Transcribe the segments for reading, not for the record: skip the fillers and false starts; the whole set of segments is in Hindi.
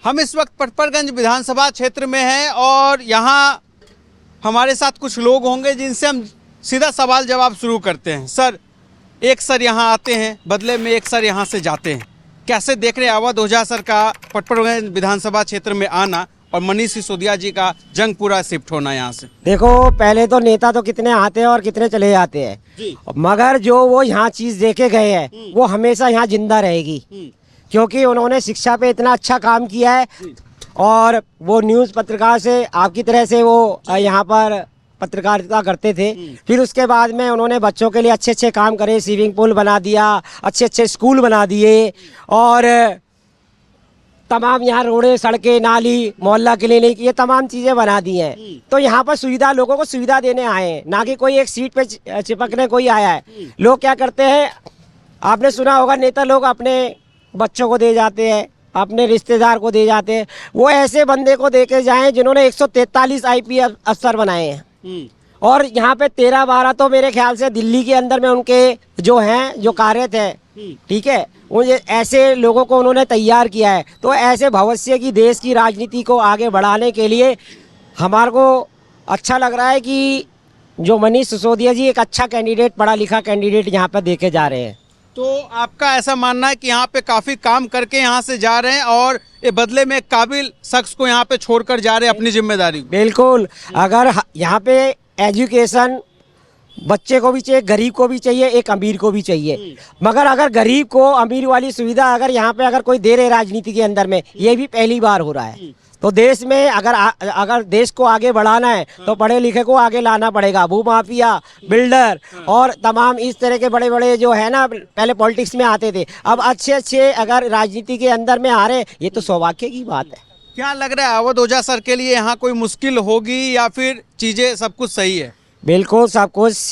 हम इस वक्त पटपरगंज विधानसभा क्षेत्र में हैं और यहाँ हमारे साथ कुछ लोग होंगे जिनसे हम सीधा सवाल जवाब शुरू करते हैं। सर, एक सर यहाँ आते हैं, बदले में एक सर यहाँ से जाते हैं। कैसे देख रहे हैं अवध ओझा सर का पटपरगंज विधानसभा क्षेत्र में आना और मनीष सिसोदिया जी का जंगपुरा शिफ्ट होना यहाँ से? देखो, पहले तो नेता तो कितने आते हैं और कितने चले जाते हैं, मगर जो वो यहाँ चीज़ देके गए हैं वो हमेशा यहाँ जिंदा रहेगी, क्योंकि उन्होंने शिक्षा पे इतना अच्छा काम किया है। और वो न्यूज़ पत्रकार से आपकी तरह से वो यहाँ पर पत्रकारिता करते थे। फिर उसके बाद में उन्होंने बच्चों के लिए अच्छे अच्छे काम करे, स्विमिंग पूल बना दिया, अच्छे अच्छे स्कूल बना दिए और तमाम यहाँ रोडें, सड़कें, नाली, मोहल्ला क्लिनिक, ये तमाम चीज़ें बना दी हैं। तो यहाँ पर सुविधा, लोगों को सुविधा देने आए हैं, ना कि कोई एक सीट पे चिपकने कोई आया है। लोग क्या करते हैं, आपने सुना होगा, नेता लोग अपने बच्चों को दे जाते हैं, अपने रिश्तेदार को दे जाते हैं। वो ऐसे बंदे को दे के जाएँ जिन्होंने 143 IPS अफसर बनाए हैं और यहाँ पे 13-12 तो मेरे ख्याल से दिल्ली के अंदर में उनके जो हैं, जो कार्यरत हैं, ठीक है, वो ऐसे लोगों को उन्होंने तैयार किया है। तो ऐसे भविष्य की देश की राजनीति को आगे बढ़ाने के लिए हमारे को अच्छा लग रहा है कि जो मनीष सिसोदिया जी एक अच्छा कैंडिडेट, पढ़ा लिखा कैंडिडेट यहाँ पर देखे जा रहे हैं। तो आपका ऐसा मानना है कि यहाँ पे काफ़ी काम करके यहाँ से जा रहे हैं और ये बदले में एक काबिल शख्स को यहाँ पे छोड़कर जा रहे हैं अपनी जिम्मेदारी को? बिल्कुल। अगर यहाँ पे एजुकेशन बच्चे को भी चाहिए, गरीब को भी चाहिए, एक अमीर को भी चाहिए, मगर अगर गरीब को अमीर वाली सुविधा अगर यहाँ पे अगर कोई दे रहे राजनीति के अंदर में, ये भी पहली बार हो रहा है। तो देश में अगर देश को आगे बढ़ाना है तो पढ़े लिखे को आगे लाना पड़ेगा। भूमाफिया, बिल्डर और तमाम इस तरह के बड़े बड़े जो है ना, पहले पॉलिटिक्स में आते थे, अब अच्छे अच्छे अगर राजनीति के अंदर में आ रहे, ये तो सौभाग्य की बात है। क्या लग रहा है अवध ओझा सर के लिए यहाँ कोई मुश्किल होगी या फिर चीज़ें सब कुछ सही है? बिल्कुल सब कुछ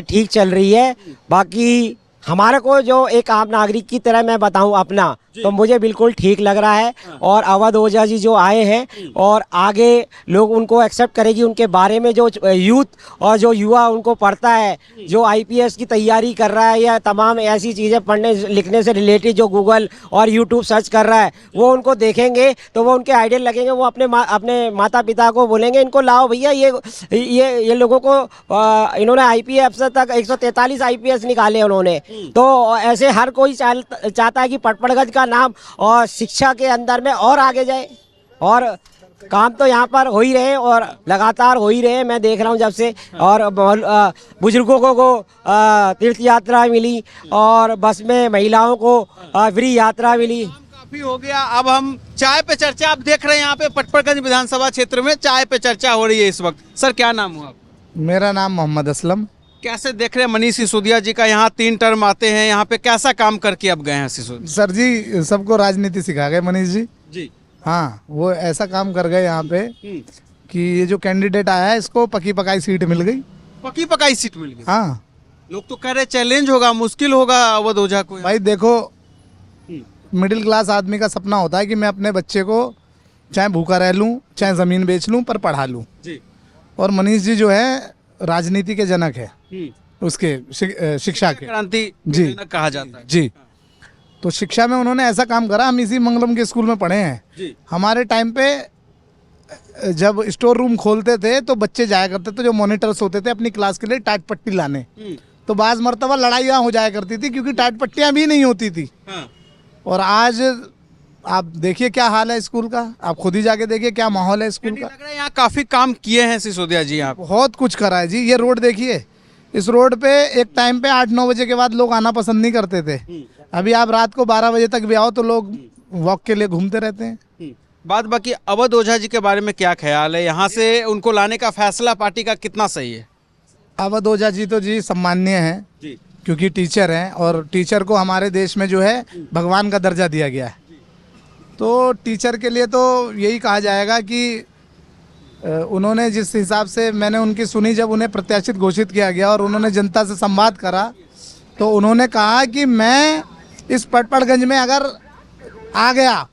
ठीक चल रही है। बाकी हमारे को जो एक आम नागरिक की तरह मैं बताऊं अपना, तो मुझे बिल्कुल ठीक लग रहा है। और अवध ओझा जी जो आए हैं और आगे लोग उनको एक्सेप्ट करेगी, उनके बारे में जो यूथ और जो युवा उनको पढ़ता है, जो IPS की तैयारी कर रहा है या तमाम ऐसी चीज़ें पढ़ने लिखने से रिलेटेड जो गूगल और यूट्यूब सर्च कर रहा है, वो उनको देखेंगे तो वो उनके आइडियल लगेंगे। वो अपने माता पिता को बोलेंगे, इनको लाओ भैया, ये लोगों को इन्होंने IPS अफसर तक 143 IPS निकाले उन्होंने। तो ऐसे हर कोई चाहता है कि पटपरगंज का नाम और शिक्षा के अंदर में और आगे जाए। और काम तो यहाँ पर हो ही रहे और लगातार हो ही रहे, मैं देख रहा हूँ जब से। और बुजुर्गों को तीर्थ यात्रा मिली और बस में महिलाओं को फ्री यात्रा मिली। काफी हो गया, अब हम चाय पे चर्चा। आप देख रहे हैं यहाँ पे पटपरगंज विधानसभा क्षेत्र में चाय पे चर्चा हो रही है इस वक्त। सर, क्या नाम हुआ? मेरा नाम मोहम्मद असलम। कैसे देख रहे हैं मनीष सिसोदिया जी का यहाँ 3 टर्म आते हैं, यहाँ पे कैसा काम करके अब गए हैं सिसोदिया? सर जी, सबको राजनीति सिखा गए मनीष जी। जी हाँ, वो ऐसा काम कर गए यहाँ पे कि ये जो कैंडिडेट आया है इसको पकी पकाई सीट मिल गई। पकी पकाई सीट मिल गई? हाँ। लोग तो कह रहे चैलेंज होगा, मुश्किल होगा अवध ओझा को। भाई देखो, मिडिल क्लास आदमी का सपना होता है कि मैं अपने बच्चे को चाहे भूखा रह लूँ, चाहे ज़मीन बेच लूँ, पर पढ़ा लूँ। जी। और मनीष जी जो है राजनीति के जनक है, उसके शिक्षा के क्रांति जी कहा जाता है। जी। तो शिक्षा में उन्होंने ऐसा काम करा, हम इसी मंगलम के स्कूल में पढ़े हैं जी। हमारे टाइम पे जब स्टोर रूम खोलते थे तो बच्चे जाया करते थे, जो मॉनिटर्स होते थे अपनी क्लास के लिए टाट पट्टी लाने, तो बाज़ मरतबा लड़ाइयाँ हो जाया करती थी क्योंकि टाट पट्टियाँ भी नहीं होती थी। और आज आप देखिए क्या हाल है स्कूल का, आप खुद ही जाके देखिए क्या माहौल है स्कूल का। लग रहा है यहाँ काफी काम किए हैं सिसोदिया जी। आप बहुत कुछ करा है जी। ये रोड देखिए, इस रोड पे एक टाइम पे 8-9 बजे के बाद लोग आना पसंद नहीं करते थे। अभी आप रात को 12 बजे तक भी आओ तो लोग वॉक के लिए घूमते रहते हैं। बात बाकी अवध ओझा जी के बारे में क्या ख्याल है, यहाँ से उनको लाने का फैसला पार्टी का कितना सही है? अवध ओझा जी तो जी सम्माननीय हैं जी, क्योंकि टीचर हैं और टीचर को हमारे देश में जो है भगवान का दर्जा दिया गया है। तो टीचर के लिए तो यही कहा जाएगा कि उन्होंने जिस हिसाब से मैंने उनकी सुनी, जब उन्हें प्रत्याशित घोषित किया गया और उन्होंने जनता से संवाद करा, तो उन्होंने कहा कि मैं इस पटपरगंज में अगर आ गया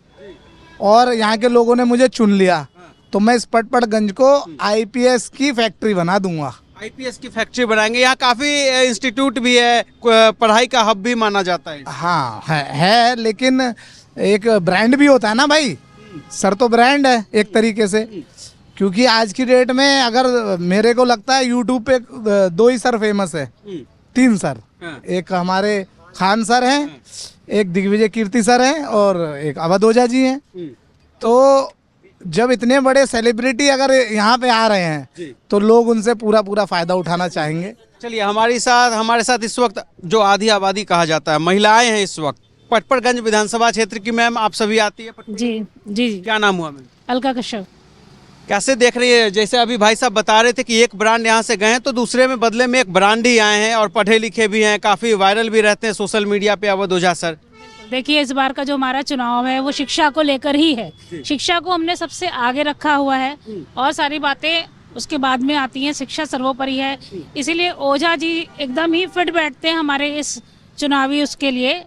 और यहाँ के लोगों ने मुझे चुन लिया तो मैं इस पटपरगंज को IPS की फैक्ट्री बना दूंगा। IPS की फैक्ट्री बनाएंगे। यहाँ काफी इंस्टीट्यूट भी है, पढ़ाई का हब भी माना जाता है। हाँ है, लेकिन एक ब्रांड भी होता है ना भाई। सर तो ब्रांड है एक तरीके से, क्योंकि आज की डेट में अगर मेरे को लगता है यूट्यूब पे 2 ही सर फेमस है, 3 सर, एक हमारे खान सर हैं, एक दिग्विजय कीर्ति सर हैं और एक अवध ओझा जी हैं। तो जब इतने बड़े सेलिब्रिटी अगर यहाँ पे आ रहे हैं तो लोग उनसे पूरा फायदा उठाना चाहेंगे। चलिए हमारे साथ इस वक्त जो आधी आबादी कहा जाता है, महिलाएं हैं इस वक्त। पटपड़गंज विधानसभा क्षेत्र की मैम आप सभी आती है? जी जी जी। क्या नाम हुआ मैम? अलका कश्यप। कैसे देख रही है, जैसे अभी भाई साहब बता रहे थे कि एक ब्रांड यहाँ से गए हैं तो दूसरे में बदले में एक ब्रांड ही आए हैं और पढ़े लिखे भी हैं, काफ़ी वायरल भी रहते हैं सोशल मीडिया पे। अवध ओझा सर, देखिए इस बार का जो हमारा चुनाव है वो शिक्षा को लेकर ही है। शिक्षा को हमने सबसे आगे रखा हुआ है और सारी बातें उसके बाद में आती हैं। शिक्षा सर्वोपरि है, इसीलिए ओझा जी एकदम ही फिट बैठते हैं हमारे इस चुनावी उसके लिए।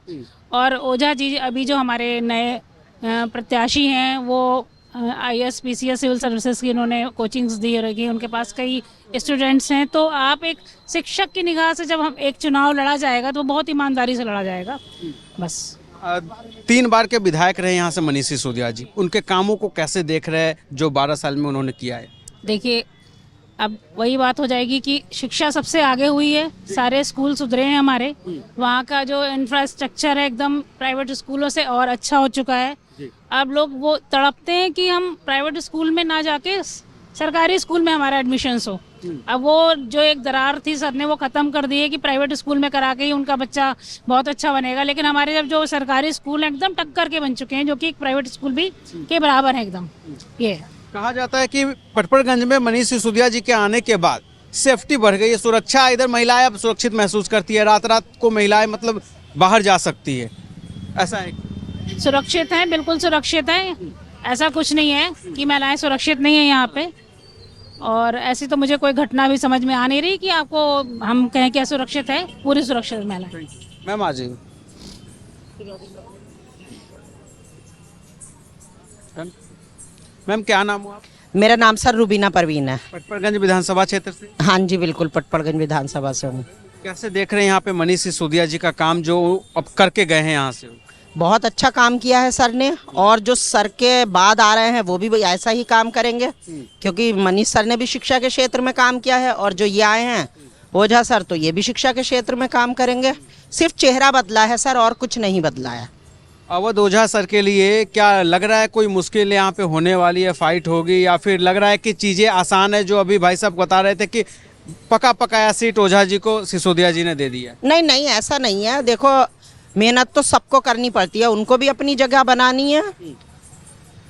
और ओझा जी अभी जो हमारे नए प्रत्याशी हैं वो IAS PCS सिविल सर्विसेज की इन्होंने कोचिंग्स दी रखी है, उनके पास कई स्टूडेंट्स हैं। तो आप एक शिक्षक की निगाह से जब हम एक चुनाव लड़ा जाएगा तो बहुत ईमानदारी से लड़ा जाएगा। बस 3 बार के विधायक रहे यहाँ से मनीष सिसोदिया जी, उनके कामों को कैसे देख रहे हैं जो 12 साल में उन्होंने किया है? देखिए अब वही बात हो जाएगी कि शिक्षा सबसे आगे हुई है, सारे स्कूल सुधरे हैं हमारे, वहाँ का जो इंफ्रास्ट्रक्चर है एकदम प्राइवेट स्कूलों से और अच्छा हो चुका है। अब लोग वो तड़पते हैं कि हम प्राइवेट स्कूल में ना जाके सरकारी स्कूल में हमारा एडमिशन्स हो। अब वो जो एक दरार थी सर ने वो ख़त्म कर दी है कि प्राइवेट स्कूल में करा के ही उनका बच्चा बहुत अच्छा बनेगा। लेकिन हमारे जब जो सरकारी स्कूल हैं एकदम टक्कर के बन चुके हैं, जो कि एक प्राइवेट स्कूल भी के बराबर है एकदम। ये कहा जाता है कि पटपड़गंज में मनीष सिसोदिया जी के आने के बाद सेफ्टी बढ़ गई है, सुरक्षा, इधर महिलाएं अब सुरक्षित महसूस करती है, रात को महिलाएं मतलब बाहर जा सकती है, ऐसा है? सुरक्षित हैं, बिल्कुल सुरक्षित हैं, ऐसा कुछ नहीं है कि महिलाएं सुरक्षित नहीं है यहाँ पे। और ऐसी तो मुझे कोई घटना भी समझ में आ नहीं रही कि आपको हम कहें कि असुरक्षित है, पूरी सुरक्षित महिलाएं। मैम आ जाइए। मैम क्या नाम हुआ? मेरा नाम सर रुबीना परवीन है। पटपड़गंज विधानसभा क्षेत्र से? हाँ जी बिल्कुल, पटपड़गंज विधानसभा से हूँ। कैसे देख रहे हैं यहाँ पे मनीष सिसोदिया जी का काम जो अब करके गए हैं यहाँ से? बहुत अच्छा काम किया है सर ने, और जो सर के बाद आ रहे हैं वो भी ऐसा ही काम करेंगे, क्योंकि मनीष सर ने भी शिक्षा के क्षेत्र में काम किया है और जो ये आए हैं ओझा सर तो ये भी शिक्षा के क्षेत्र में काम करेंगे। सिर्फ चेहरा बदला है सर और कुछ नहीं बदला है। अवध ओझा सर के लिए क्या लग रहा है, कोई मुश्किल यहाँ पे होने वाली है, फाइट होगी, या फिर लग रहा है कि चीज़ें आसान है? जो अभी भाई साहब बता रहे थे कि पका पकाया सीट ओझा जी को सिसोदिया जी ने दे दिया। नहीं नहीं, ऐसा नहीं है। देखो मेहनत तो सबको करनी पड़ती है, उनको भी अपनी जगह बनानी है।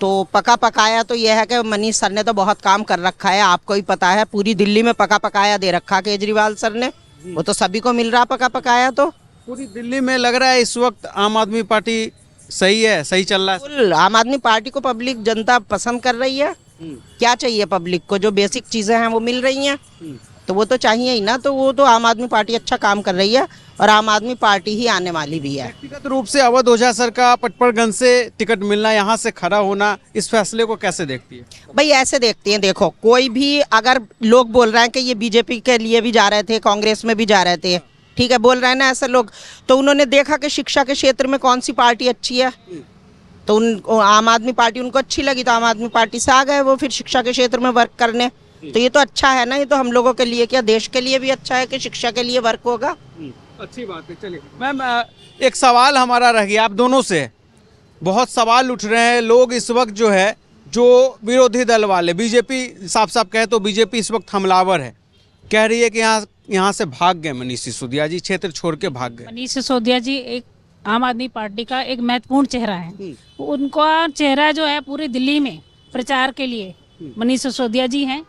तो पका पकाया तो यह है कि मनीष सर ने तो बहुत काम कर रखा है, आपको ही पता है, पूरी दिल्ली में पका पकाया दे रखा केजरीवाल सर ने, वो तो सभी को मिल रहा पका पकाया। तो पूरी दिल्ली में लग रहा है इस वक्त आम आदमी पार्टी सही है, सही चल रहा है। बिल्कुल, आम आदमी पार्टी को पब्लिक जनता पसंद कर रही है। क्या चाहिए पब्लिक को? जो बेसिक चीजें हैं वो मिल रही हैं, तो वो तो चाहिए ही ना। तो वो तो आम आदमी पार्टी अच्छा काम कर रही है और आम आदमी पार्टी ही आने वाली भी है। व्यक्तिगत रूप से अवध ओझा सर का पटपड़गंज से टिकट मिलना, यहाँ से खड़ा होना, इस फैसले को कैसे देखती है? भाई ऐसे देखते हैं, देखो कोई भी अगर लोग बोल रहे हैं कि ये बीजेपी के लिए भी जा रहे थे, कांग्रेस में भी जा रहे थे, ठीक है, बोल रहे हैं ना ऐसे लोग, तो उन्होंने देखा कि शिक्षा के क्षेत्र में कौन सी पार्टी अच्छी है, तो उन आम आदमी पार्टी उनको अच्छी लगी तो आम आदमी पार्टी से आ गए वो फिर शिक्षा के क्षेत्र में वर्क करने। तो ये तो अच्छा है ना, ये तो हम लोगों के लिए क्या देश के लिए भी अच्छा है कि शिक्षा के लिए वर्क होगा। अच्छी बात है। चलिए मैम, एक सवाल हमारा रह गया आप दोनों से, बहुत सवाल उठ रहे हैं लोग इस वक्त जो है, जो विरोधी दल वाले, बीजेपी साफ साफ कहे तो बीजेपी इस वक्त हमलावर है, कह रही है कि यहाँ से भाग गए मनीष सिसोदिया जी, क्षेत्र छोड़ के भाग गए। मनीष सिसोदिया जी एक आम आदमी पार्टी का एक महत्वपूर्ण चेहरा है, उनका चेहरा जो है पूरी दिल्ली में प्रचार के लिए मनीष सिसोदिया जी हैं,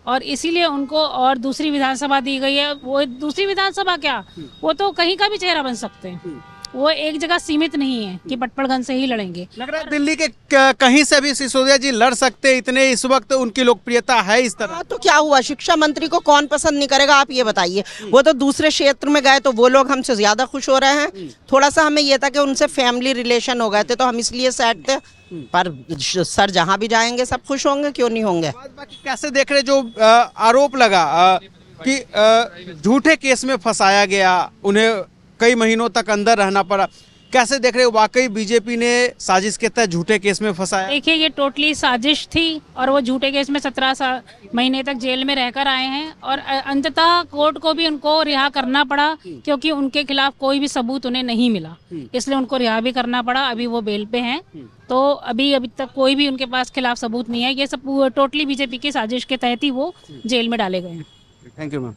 और इसीलिए उनको और दूसरी विधानसभा दी गई है। वो दूसरी विधानसभा क्या, वो तो कहीं का भी चेहरा बन सकते हैं, वो एक जगह सीमित नहीं है कि पटपड़गंज से ही लड़ेंगे। लग रहा है दिल्ली के कहीं से भी सिसोदिया जी लड़ सकते, इतने इस वक्त उनकी लोकप्रियता है इस तरह। तो क्या हुआ, शिक्षा मंत्री को कौन पसंद नहीं करेगा, आप ये बताइए। वो तो दूसरे क्षेत्र में गए तो वो लोग हमसे ज्यादा खुश हो रहे हैं। थोड़ा सा हमें ये था कि उनसे फैमिली रिलेशन हो गए थे तो हम इसलिए सैड थे, पर सर जहाँ भी जाएंगे सब खुश होंगे, क्यों नहीं होंगे। बाकी कैसे देख रहे, जो आरोप लगा कि झूठे केस में फंसाया गया, उन्हें कई महीनों तक अंदर रहना पड़ा, कैसे देख रहे हो, वाकई बीजेपी ने साजिश के तहत झूठे केस में फंसाया? देखिए ये टोटली साजिश थी और वो झूठे केस में 17 महीने तक जेल में रहकर आए हैं और अंततः कोर्ट को भी उनको रिहा करना पड़ा क्योंकि उनके खिलाफ कोई भी सबूत उन्हें नहीं मिला, इसलिए उनको रिहा भी करना पड़ा। अभी वो बेल पे हैं, तो अभी तक कोई भी उनके पास खिलाफ सबूत नहीं है। ये सब टोटली बीजेपी की साजिश के तहत ही वो जेल में डाले गए हैं। Thank you ma'am.